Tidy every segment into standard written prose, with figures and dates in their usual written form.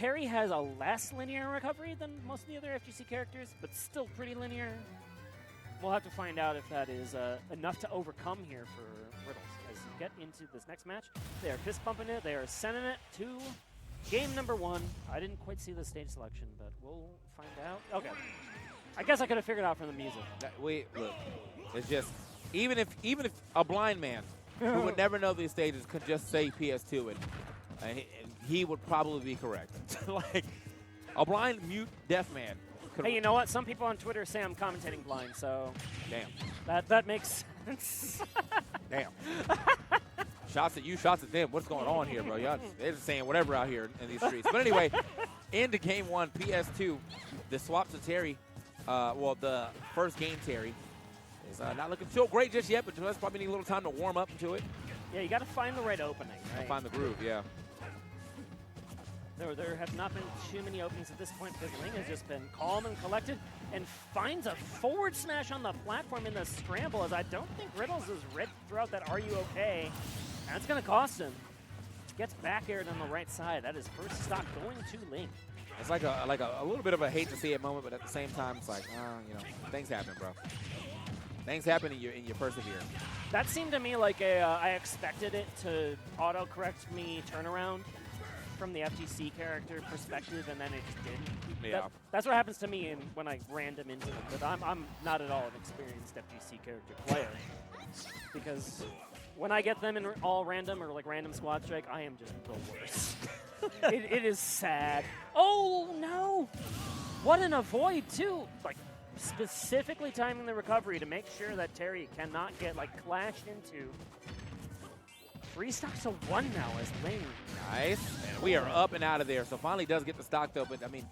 Terry has a less linear recovery than most of the other FGC characters, but still pretty linear. We'll have to find out if that is enough to overcome here for Riddles. As you get into this next match, they are fist bumping it. They are sending it to game number 1. I didn't quite see the stage selection, but we'll find out. Okay. I guess I could have figured out from the music. Look, it's just, even if a blind man who would never know these stages could just say PS2 and he would probably be correct. Like, a blind, mute, deaf man. Hey, you know what? Some people on Twitter say I'm commentating blind, so Damn. that makes sense. Damn. Shots at you, shots at them. What's going on here, bro? Y'all, they're just saying whatever out here in these streets. But anyway, into game 1, PS2, the swap to Terry. Well, the first game, Terry, is not looking so great just yet, but just probably need a little time to warm up into it. Yeah, you got to find the right opening, right? Find the groove, yeah. There have not been too many openings at this point because Ling has just been calm and collected and finds a forward smash on the platform in the scramble, as I don't think Riddles is ready to throw out that "Are you okay?" And it's going to cost him. Gets back aired on the right side. That is first stock going to Ling. It's like a little bit of a hate to see it moment, but at the same time, it's like, you know, things happen, bro. Things happen and you persevere. That seemed to me like I expected it to auto-correct me turnaround from the FGC character perspective, and then it just didn't. Yeah. That's what happens to me when I random into them, but I'm not at all an experienced FGC character player. Because when I get them in all random or like random squad strike, I am just the worst. it is sad. Oh, no! What an avoid, too! Like, specifically timing the recovery to make sure that Terry cannot get, like, clashed into. 3 stocks to 1 now as Ling. Nice. And we are up and out of there. So finally does get the stock, though. But, I mean,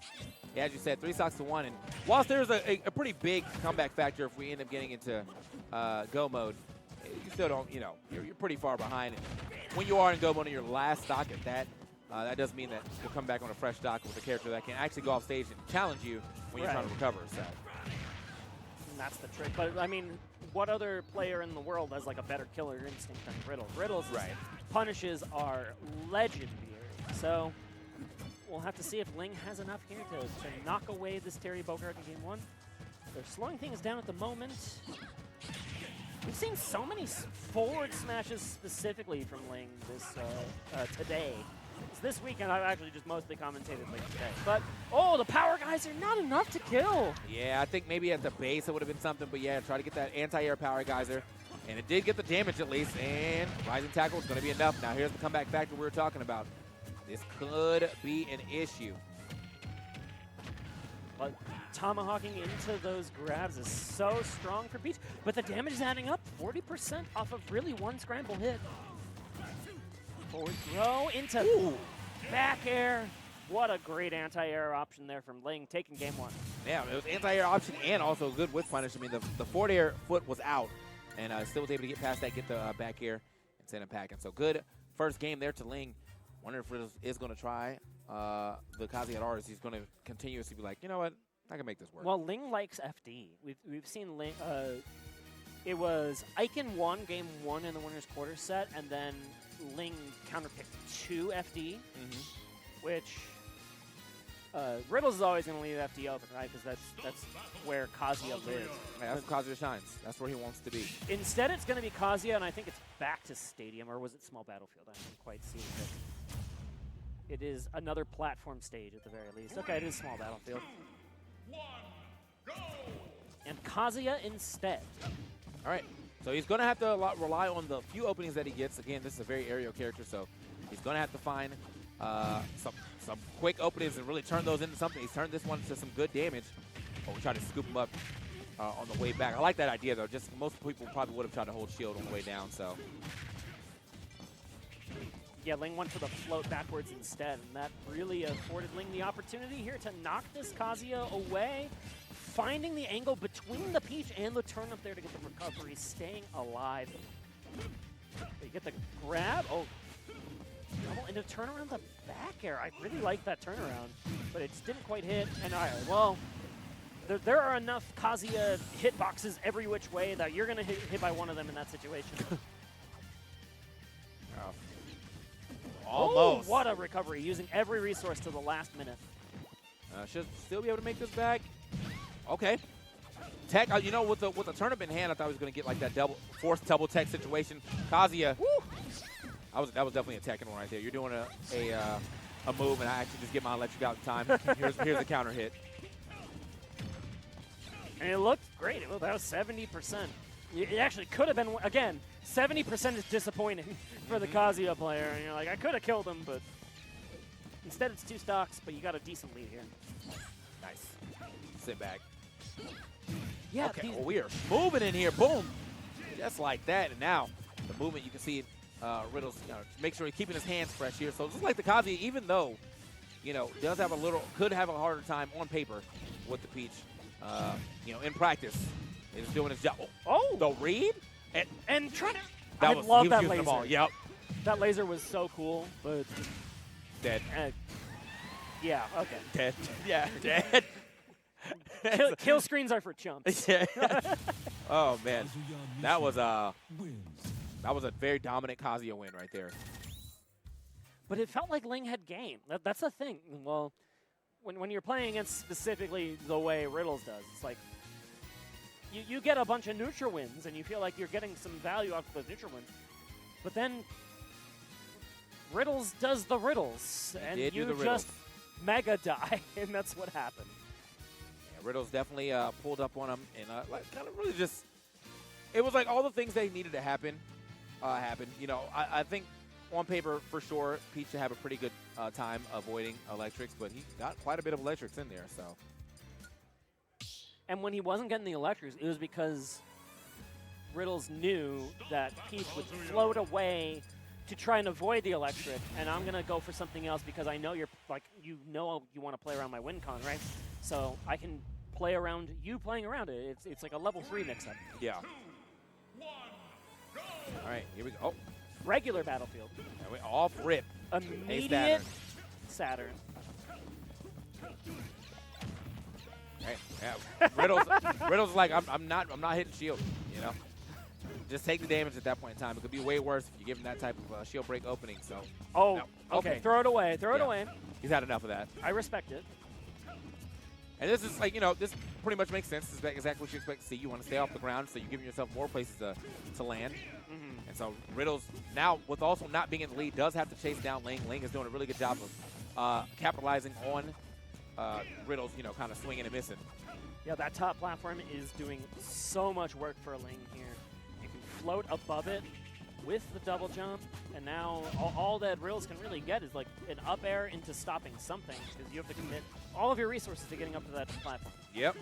yeah, as you said, 3 stocks to 1. And whilst there's a pretty big comeback factor if we end up getting into go mode, you still don't, you know, you're pretty far behind. And when you are in go mode and your last stock at that, that does mean that you'll come back on a fresh stock with a character that can actually go off stage and challenge you when you're trying to recover. So. And that's the trick. But, I mean, what other player in the world has, like, a better killer instinct than Riddles? Riddles' punishes are legendary. So we'll have to see if Ling has enough here to knock away this Terry Bogart in game 1. They're slowing things down at the moment. We've seen so many forward smashes specifically from Ling today. This weekend, I've actually just mostly commentated Ling today. But, oh, the power guys are not enough to kill. Yeah, I think maybe at the base it would have been something. But, yeah, try to get that anti-air power geyser. And it did get the damage at least. And rising tackle is going to be enough. Now, here's the comeback factor we were talking about. This could be an issue. But tomahawking into those grabs is so strong for Peach. But the damage is adding up. 40% off of really one scramble hit. Forward throw into back air. What a great anti-air option there from Ling, taking game 1. Yeah, it was anti-air option and also good whip punish. I mean, the forward air foot was out, and still was able to get past that, get the back air, and send him packing. So good first game there to Ling. Wonder if Riddles is going to try the Kazuya R's. He's going to continuously be like, you know what, I can make this work. Well, Ling likes FD. We've seen Ling. It was Icon won game 1 in the winner's quarter set, and then Ling counterpicked 2 FD, which Riddles is always going to leave FD open, right? Because that's where Kazuya lives. Yeah, that's where Kazuya shines. That's where he wants to be. Instead, it's going to be Kazuya, and I think it's back to Stadium, or was it Small Battlefield? I haven't quite seen it. It is another platform stage at the very least. Okay, it is Small Battlefield. 2, 1, go! And Kazuya instead. All right. So he's going to have to rely on the few openings that he gets. Again, this is a very aerial character, so he's going to have to find some quick openings and really turn those into something. He's turned this one into some good damage. Oh, we tried to scoop him up on the way back. I like that idea, though. Just most people probably would have tried to hold shield on the way down, so. Yeah, Ling went for the float backwards instead, and that really afforded Ling the opportunity here to knock this Kazuya away. Finding the angle between the Peach and the turnip there to get the recovery, staying alive. You get the grab. Oh, and to turn around the back air. I really like that turnaround, but it just didn't quite hit. And all right, well, there are enough Kazuya hitboxes every which way that you're going to hit by one of them in that situation. Almost. Oh, what a recovery, using every resource to the last minute. Should still be able to make this back. Okay. Tech, you know, with the turnip in hand, I thought he was going to get like that forced double tech situation. Kazuya, that was definitely a Tekken one right there. You're doing a move, and I actually just get my electric out in time. Here's a counter hit. And it looked great. That was 70%. It actually could have been, again, 70% is disappointing for the Kazuya player. And you're like, I could have killed him, but instead it's 2 stocks, but you got a decent lead here. Nice. Sit back. Yeah, okay, well, we are moving in here. Boom. Just like that. And now the movement, you can see Riddles, make sure he's keeping his hands fresh here. So just like the Kazuya, even though, does have could have a harder time on paper with the Peach, in practice, is doing his job. Oh! The read? And trying to... I love that laser. Them all. Yep. That laser was so cool, but... Dead. Yeah, okay. Dead. Yeah, dead. Kill screens are for chumps. Yeah. Oh man, that was a very dominant Kazuya win right there. But it felt like Ling had game. That's the thing. Well, when you're playing against specifically the way Riddles does, it's like you get a bunch of neutral wins and you feel like you're getting some value out of those neutral wins. But then Riddles does the Riddles, and you just mega die, and that's what happened. Riddles definitely pulled up on him and kind of really just, it was like all the things that needed to happen happened. I think on paper, for sure, Peach should have a pretty good time avoiding electrics, but he got quite a bit of electrics in there. So. And when he wasn't getting the electrics, it was because Riddles knew that Peach would float away to try and avoid the electric, and I'm going to go for something else because I know you want to play around my win con, right? So I can play around you playing around it. It's like a level 3 mix-up. Yeah. All right, here we go. Oh. Regular Battlefield. Off rip. Immediate Saturn. Right. Yeah. Riddles is like, I'm not hitting shield, Just take the damage at that point in time. It could be way worse if you give him that type of shield break opening. So. Oh, no. okay. Throw it away. Throw it away. He's had enough of that. I respect it. And this is like, this pretty much makes sense. This is exactly what you expect to see. You want to stay off the ground, so you're giving yourself more places to land. Mm-hmm. And so Riddles, now with also not being in the lead, does have to chase down Ling. Ling is doing a really good job of capitalizing on Riddles, kind of swinging and missing. Yeah, that top platform is doing so much work for Ling here. You can float above it with the double jump, and now all that Riddles can really get is like an up air into stopping something, because you have to commit all of your resources to getting up to that platform. Yep.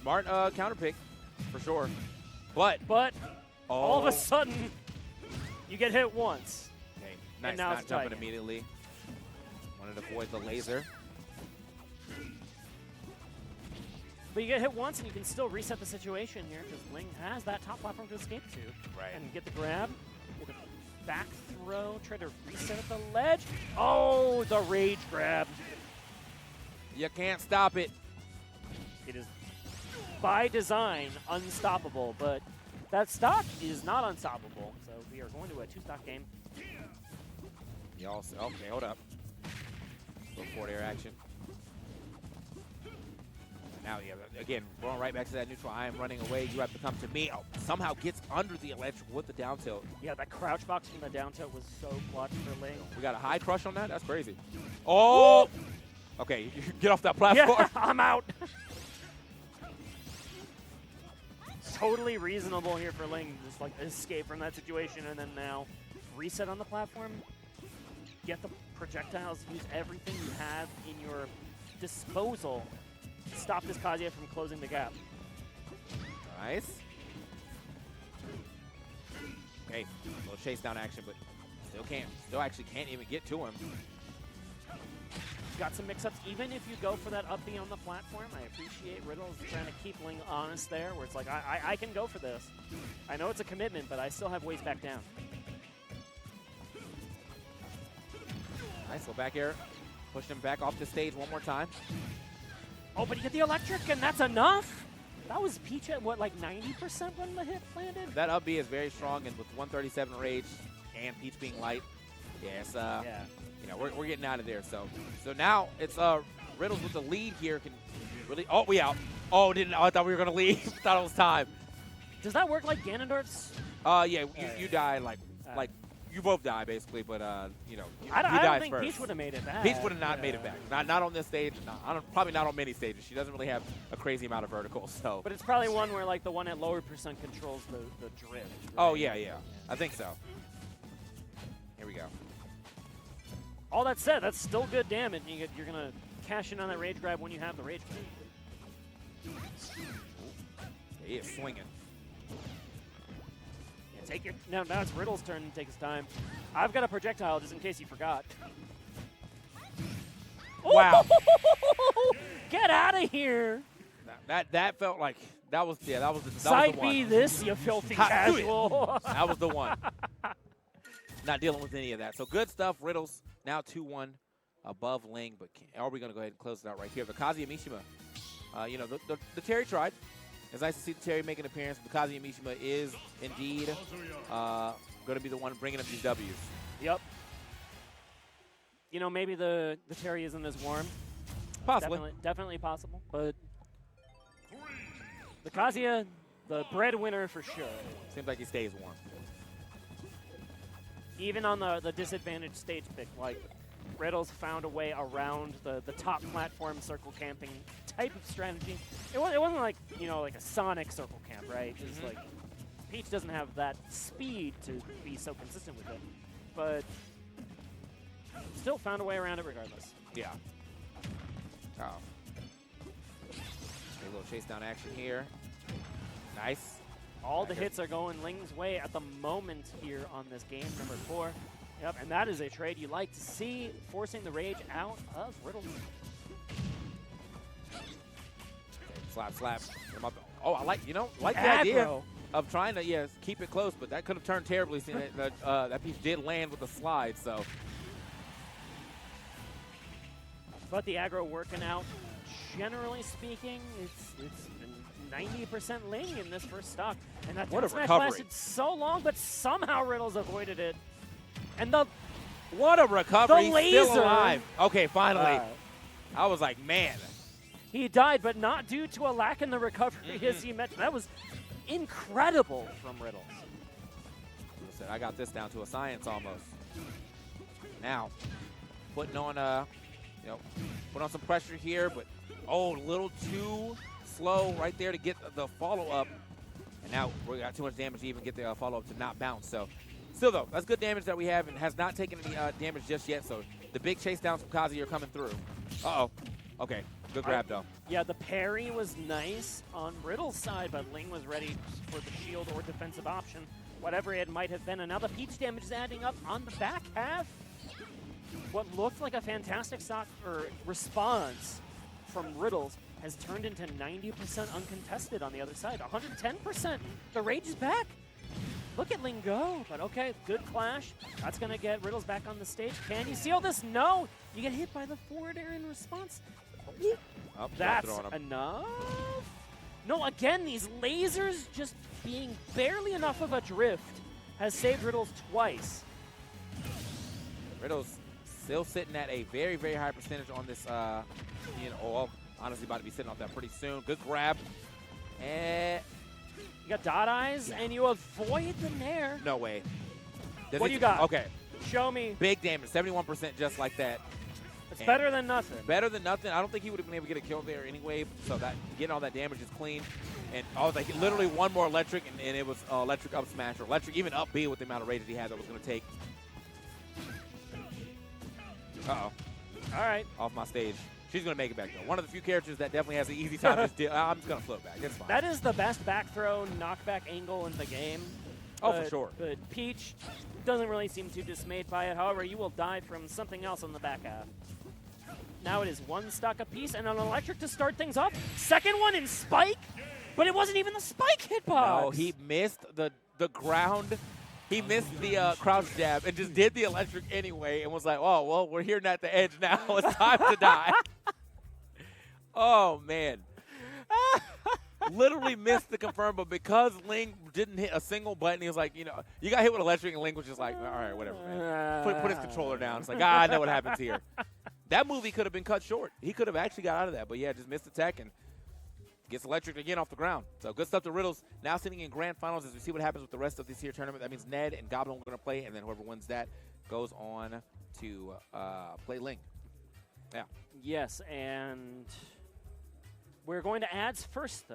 Smart counter pick, for sure. But all of a sudden, you get hit once. Okay, nice, and now not it's jumping tight. immediately. Wanted to avoid the laser. But you get hit once, and you can still reset the situation here, because Ling has that top platform to escape to. Right. And get the grab, get a back throw, try to reset at the ledge. Oh, the rage grab. You can't stop it. It is, by design, unstoppable, but that stock is not unstoppable. So we are going to a 2-stock game. Y'all, okay, hold up. Little forward air action. Now, yeah, again, going right back to that neutral. I am running away. You have to come to me. Oh, somehow gets under the electric with the down tilt. Yeah, that crouch box from the down tilt was so clutch for Ling. We got a high crush on that? That's crazy. Oh! Woo! Okay, you get off that platform. Yeah, I'm out. Totally reasonable here for Ling. Just like escape from that situation and then now reset on the platform. Get the projectiles. Use everything you have in your disposal. Stop this Kazuya from closing the gap. Nice. Okay, a little chase down action, but still actually can't even get to him. Got some mix-ups. Even if you go for that up B on the platform, I appreciate Riddles trying to keep Ling honest there, where it's like, I can go for this. I know it's a commitment, but I still have ways back down. Nice little back air. Push him back off the stage one more time. Oh, but you get the electric, and that's enough? That was Peach at, what, like 90% when the hit landed? That up B is very strong, and with 137 rage and Peach being light, Yeah, it's, Yeah. you know, we're getting out of there. So now it's Riddles with the lead here. Can really, oh, we out. Oh, I thought we were going to leave. Thought it was time. Does that work like Ganondorf's? Yeah, you die like you both die basically, but you know, you I died don't think first. Peach would have made it back. Peach would have not made it back. Not on this stage. Probably not on many stages. She doesn't really have a crazy amount of verticals. So. But it's probably one where like the one at lower percent controls the drift. Right? Oh yeah. I think so. Here we go. All that said, that's still good damage. You're gonna cash in on that rage grab when you have the rage grab. He is swinging. Yeah, take your now it's Riddle's turn to take his time. I've got a projectile just in case you forgot. Wow. Get out of here. That felt like that was the Side one. B this, you filthy Kazuya. casual. That was the one. Not dealing with any of that. So good stuff. Riddles now 2-1 above Ling, but are we going to go ahead and close it out right here? But Kazuya Mishima, you know, the Terry tried. It's nice to see the Terry make an appearance. But Kazuya Mishima is indeed going to be the one bringing up these W's. Yep. You know, maybe the Terry isn't as warm. Possibly. Definitely possible. But the Kazuya, the breadwinner for sure. Seems like he stays warm. Even on the disadvantaged stage pick, like Riddles found a way around the top platform circle camping type of strategy. It wasn't like, you know, like a Sonic circle camp, right? Just like Peach doesn't have that speed to be so consistent with it, but still found a way around it regardless. Yeah. Oh. A little chase down action here. Nice. All the hits are going Ling's way at the moment here on this game, number 4. Yep, and that is a trade you like to see, forcing the rage out of Riddles. Okay, slap. Oh, I like the Aggro. idea of trying to, keep it close, but that could have turned terribly, seeing that piece did land with the slide, so. But the aggro working out, generally speaking, it's been 90% Ling in this first stock. And that What a smash recovery. lasted so long, but somehow Riddles avoided it. And What a recovery. The He's still laser. alive. Okay, finally. I was like, man. he died, but not due to a lack in the recovery, as he mentioned. That was incredible from Riddles. Listen, I got this down to a science almost. Now, putting on put on some pressure here, but a little too slow right there to get the follow-up. And now we got too much damage to even get the follow-up to not bounce. So, still though, that's good damage that we have and has not taken any damage just yet. So, the big chase downs from Kazuya are coming through. Uh-oh. Okay, good grab though. Yeah, the parry was nice on Riddle's side, but Ling was ready for the shield or defensive option, whatever it might have been. And now the Peach damage is adding up on the back half. What looked like a fantastic stock or response from Riddles has turned into 90% uncontested on the other side. 110%. The rage is back. Look at Ling go. But okay, good clash. That's going to get Riddles back on the stage. Can you seal this? No. You get hit by the forward air in response. Oh, That's enough. No, again, these lasers just being barely enough of a drift has saved Riddles twice. Riddles still sitting at a very, very high percentage on this, honestly about to be sitting off that pretty soon. Good grab. And you got dot eyes, and you avoid the nair. no way. What do you got? Okay. Show me. Big damage, 71% just like that. It's better than nothing. Better than nothing. I don't think he would have been able to get a kill there anyway, so that getting all that damage is clean. And I was like, literally one more electric, and it was electric up smash, or electric even up B with the amount of rage that he had that was going to take. Uh-oh. All right. Off my stage. She's going to make it back, though. One of the few characters that definitely has an easy time just I'm just going to float back. It's fine. That is the best back throw knockback angle in the game. Oh, for sure. But Peach doesn't really seem too dismayed by it. However, you will die from something else on the back half. Now it is one stock apiece and an electric to start things off. Second one in spike, but it wasn't even the spike hitbox. No, he missed the ground. He missed the crouch jab and just did the electric anyway and was like, oh, well, we're here at the edge now. It's time to die. Oh, man. literally missed the confirm, but because Ling didn't hit a single button, he was like, you got hit with electric, and Ling was just like, all right, whatever, man. Put his controller down. It's like, I know what happens here. That movie could have been cut short. He could have actually got out of that, but yeah, just missed the tech and gets electric again off the ground. So good stuff to Riddles. Now sitting in grand finals as we see what happens with the rest of this here tournament. That means Ned and Goblin are going to play, and then whoever wins that goes on to play Ling. Yeah. Yes, and we're going to ads first, though.